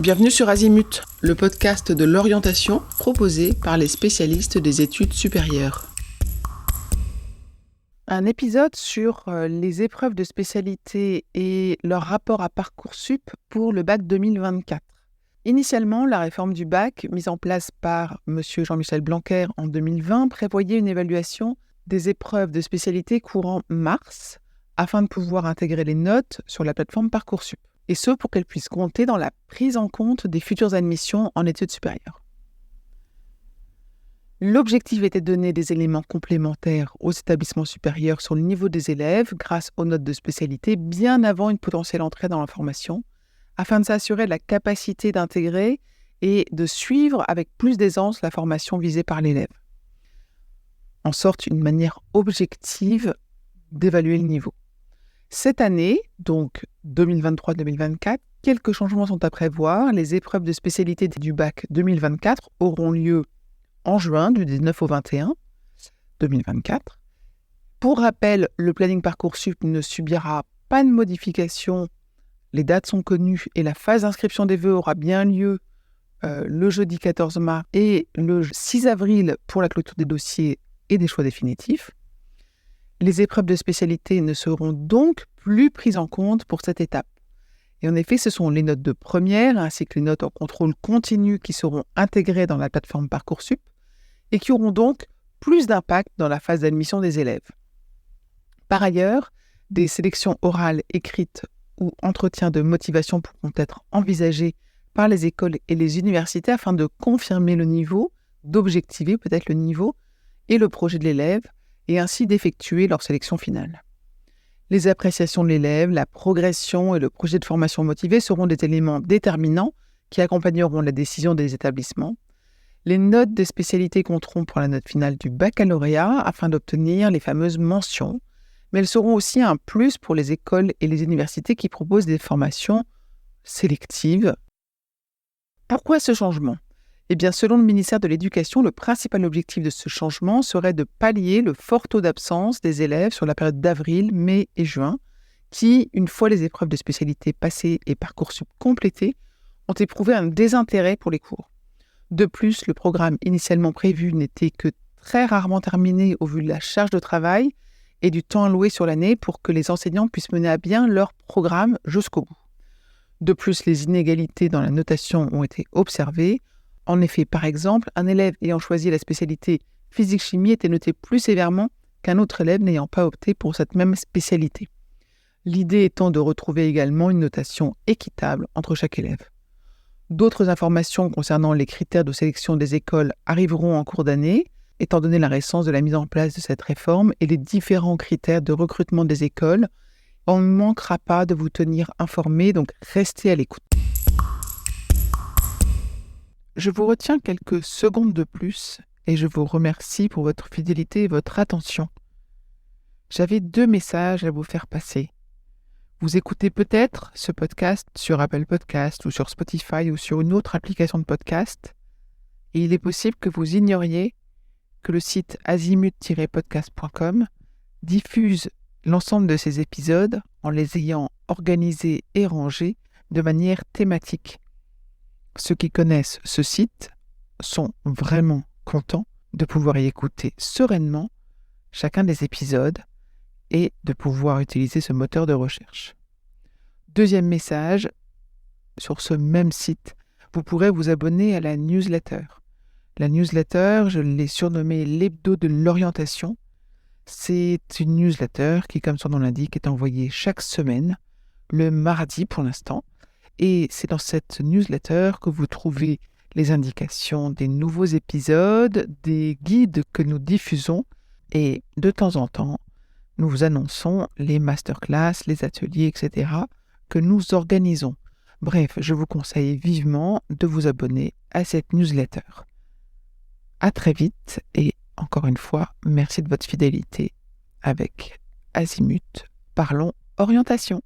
Bienvenue sur Azimut, le podcast de l'orientation proposé par les spécialistes des études supérieures. Un épisode sur les épreuves de spécialité et leur rapport à Parcoursup pour le bac 2024. Initialement, la réforme du bac, mise en place par M. Jean-Michel Blanquer en 2020, prévoyait une évaluation des épreuves de spécialité courant mars afin de pouvoir intégrer les notes sur la plateforme Parcoursup. Et ce pour qu'elles puissent compter dans la prise en compte des futures admissions en études supérieures. L'objectif était de donner des éléments complémentaires aux établissements supérieurs sur le niveau des élèves grâce aux notes de spécialité bien avant une potentielle entrée dans la formation, afin de s'assurer de la capacité d'intégrer et de suivre avec plus d'aisance la formation visée par l'élève. En sorte, une manière objective d'évaluer le niveau. Cette année, donc 2023-2024, quelques changements sont à prévoir. Les épreuves de spécialité du bac 2024 auront lieu en juin, du 19 au 21 2024. Pour rappel, le planning Parcoursup ne subira pas de modification. Les dates sont connues et la phase d'inscription des vœux aura bien lieu le jeudi 14 mars et le 6 avril pour la clôture des dossiers et des choix définitifs. Les épreuves de spécialité ne seront donc plus prises en compte pour cette étape. Et en effet, ce sont les notes de première ainsi que les notes en contrôle continu qui seront intégrées dans la plateforme Parcoursup et qui auront donc plus d'impact dans la phase d'admission des élèves. Par ailleurs, des sélections orales écrites ou entretiens de motivation pourront être envisagés par les écoles et les universités afin de confirmer le niveau, d'objectiver peut-être le niveau et le projet de l'élève, et ainsi d'effectuer leur sélection finale. Les appréciations de l'élève, la progression et le projet de formation motivé seront des éléments déterminants qui accompagneront la décision des établissements. Les notes des spécialités compteront pour la note finale du baccalauréat afin d'obtenir les fameuses mentions, mais elles seront aussi un plus pour les écoles et les universités qui proposent des formations sélectives. Pourquoi ce changement ? Eh bien, selon le ministère de l'Éducation, le principal objectif de ce changement serait de pallier le fort taux d'absence des élèves sur la période d'avril, mai et juin, qui, une fois les épreuves de spécialité passées et Parcoursup complétées, ont éprouvé un désintérêt pour les cours. De plus, le programme initialement prévu n'était que très rarement terminé au vu de la charge de travail et du temps alloué sur l'année pour que les enseignants puissent mener à bien leur programme jusqu'au bout. De plus, les inégalités dans la notation ont été observées. En effet, par exemple, un élève ayant choisi la spécialité physique-chimie était noté plus sévèrement qu'un autre élève n'ayant pas opté pour cette même spécialité. L'idée étant de retrouver également une notation équitable entre chaque élève. D'autres informations concernant les critères de sélection des écoles arriveront en cours d'année, étant donné la récence de la mise en place de cette réforme et les différents critères de recrutement des écoles. On ne manquera pas de vous tenir informés, donc restez à l'écoute. Je vous retiens quelques secondes de plus et je vous remercie pour votre fidélité et votre attention. J'avais 2 messages à vous faire passer. Vous écoutez peut-être ce podcast sur Apple Podcast ou sur Spotify ou sur une autre application de podcast et il est possible que vous ignoriez que le site azimut-podcast.com diffuse l'ensemble de ces épisodes en les ayant organisés et rangés de manière thématique. Ceux qui connaissent ce site sont vraiment contents de pouvoir y écouter sereinement chacun des épisodes et de pouvoir utiliser ce moteur de recherche. Deuxième message, sur ce même site, vous pourrez vous abonner à la newsletter. La newsletter, je l'ai surnommée l'hebdo de l'orientation. C'est une newsletter qui, comme son nom l'indique, est envoyée chaque semaine, le mardi pour l'instant. Et c'est dans cette newsletter que vous trouvez les indications des nouveaux épisodes, des guides que nous diffusons et de temps en temps, nous vous annonçons les masterclass, les ateliers, etc. que nous organisons. Bref, je vous conseille vivement de vous abonner à cette newsletter. À très vite et encore une fois, merci de votre fidélité avec Azimut. Parlons orientation.